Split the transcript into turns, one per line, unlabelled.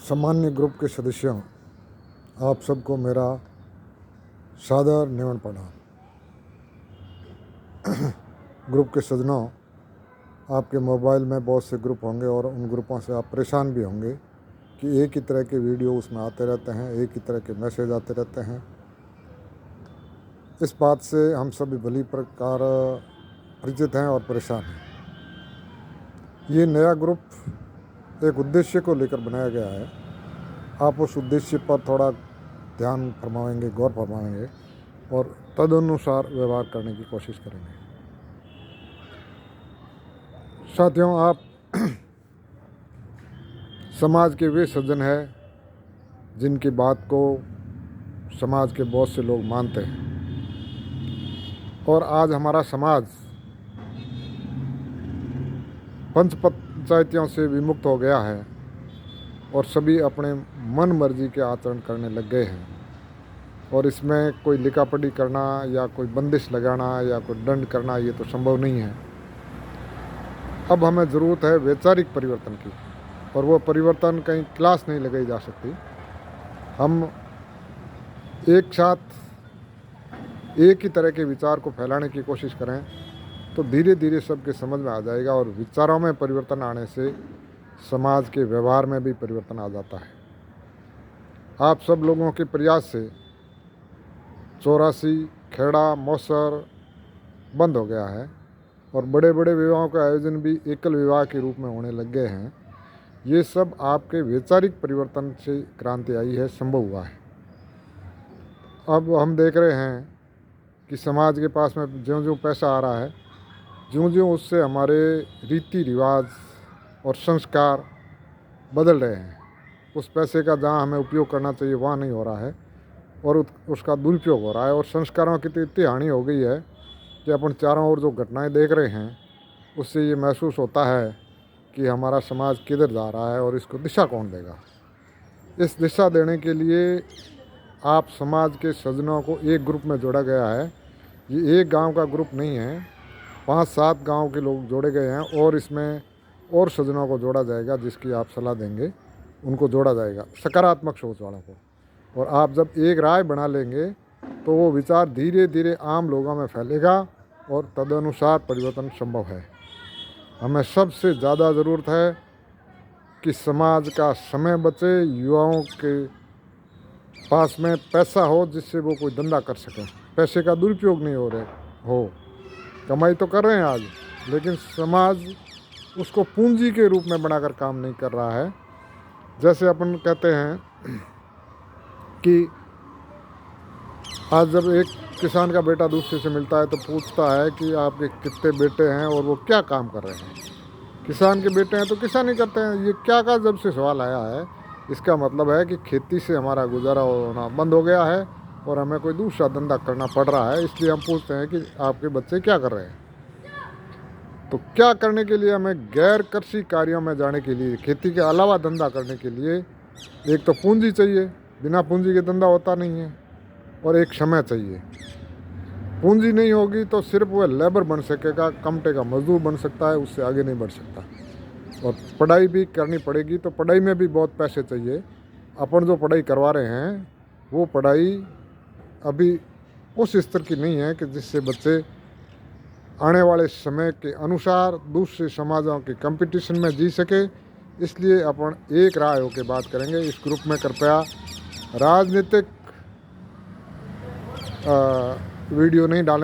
सामान्य ग्रुप के सदस्यों, आप सबको मेरा सादर निमन प्रणाम। ग्रुप के सज्जनों, आपके मोबाइल में बहुत से ग्रुप होंगे और उन ग्रुपों से आप परेशान भी होंगे कि एक ही तरह के वीडियो उसमें आते रहते हैं, एक ही तरह के मैसेज आते रहते हैं। इस बात से हम सभी भली प्रकार परिचित हैं और परेशान हैं। ये नया ग्रुप एक उद्देश्य को लेकर बनाया गया है। आप उस उद्देश्य पर थोड़ा ध्यान फरमाएंगे, गौर फरमाएंगे और तदनुसार व्यवहार करने की कोशिश करेंगे। साथियों, आप समाज के वे सज्जन हैं जिनकी बात को समाज के बहुत से लोग मानते हैं और आज हमारा समाज पंच पंचायतियों से विमुक्त हो गया है और सभी अपने मन मर्जी के आचरण करने लग गए हैं और इसमें कोई लिखापढ़ी करना या कोई बंदिश लगाना या कोई दंड करना ये तो संभव नहीं है। अब हमें ज़रूरत है वैचारिक परिवर्तन की, और वो परिवर्तन कहीं क्लास नहीं लगाई जा सकती। हम एक साथ एक ही तरह के विचार को फैलाने की कोशिश करें तो धीरे धीरे सबके समझ में आ जाएगा और विचारों में परिवर्तन आने से समाज के व्यवहार में भी परिवर्तन आ जाता है। आप सब लोगों के प्रयास से 84 खेड़ा मौसर बंद हो गया है और बड़े बड़े विवाहों का आयोजन भी एकल विवाह के रूप में होने लग गए हैं। ये सब आपके वैचारिक परिवर्तन से क्रांति आई है, संभव हुआ है। अब हम देख रहे हैं कि समाज के पास में ज्यों ज्यों पैसा आ रहा है, ज्यों ज्यों उससे हमारे रीति रिवाज और संस्कार बदल रहे हैं। उस पैसे का जहाँ हमें उपयोग करना चाहिए वहाँ नहीं हो रहा है और उसका दुरुपयोग हो रहा है और संस्कारों की तो इतनी हानि हो गई है कि अपन चारों ओर जो घटनाएं देख रहे हैं उससे ये महसूस होता है कि हमारा समाज किधर जा रहा है और इसको दिशा कौन देगा। इस दिशा देने के लिए आप समाज के सज्जनों को एक ग्रुप में जोड़ा गया है। ये एक गांव का ग्रुप नहीं है, 5-7 गांव के लोग जोड़े गए हैं और इसमें और सज्जनों को जोड़ा जाएगा जिसकी आप सलाह देंगे, उनको जोड़ा जाएगा, सकारात्मक सोच वालों को। और आप जब एक राय बना लेंगे तो वो विचार धीरे धीरे आम लोगों में फैलेगा और तदनुसार परिवर्तन संभव है। हमें सबसे ज़्यादा ज़रूरत है कि समाज का समय बचे, युवाओं के पास में पैसा हो जिससे वो कोई धंधा कर सकें। पैसे का दुरुपयोग नहीं हो कमाई तो कर रहे हैं आज, लेकिन समाज उसको पूंजी के रूप में बनाकर काम नहीं कर रहा है। जैसे अपन कहते हैं कि आज जब एक किसान का बेटा दूसरे से मिलता है तो पूछता है कि आपके कितने बेटे हैं और वो क्या काम कर रहे हैं। किसान के बेटे हैं तो किसानी करते हैं। ये क्या का जब से सवाल आया है, इसका मतलब है कि खेती से हमारा गुजारा होना बंद हो गया है और हमें कोई दूसरा धंधा करना पड़ रहा है। इसलिए हम पूछते हैं कि आपके बच्चे क्या कर रहे हैं। तो क्या करने के लिए हमें गैर कृषि कार्यों में जाने के लिए, खेती के अलावा धंधा करने के लिए एक तो पूंजी चाहिए, बिना पूंजी के धंधा होता नहीं है, और एक समय चाहिए। पूंजी नहीं होगी तो सिर्फ वह लेबर बन सकेगा, कमटे का मजदूर बन सकता है, उससे आगे नहीं बढ़ सकता। और पढ़ाई भी करनी पड़ेगी तो पढ़ाई में भी बहुत पैसे चाहिए। अपन जो पढ़ाई करवा रहे हैं वो पढ़ाई अभी उस स्तर की नहीं है कि जिससे बच्चे आने वाले समय के अनुसार दूसरे समाजों के कंपटीशन में जी सके। इसलिए अपन एक राय होकर बात करेंगे। इस ग्रुप में कृपया राजनीतिक वीडियो नहीं डालें।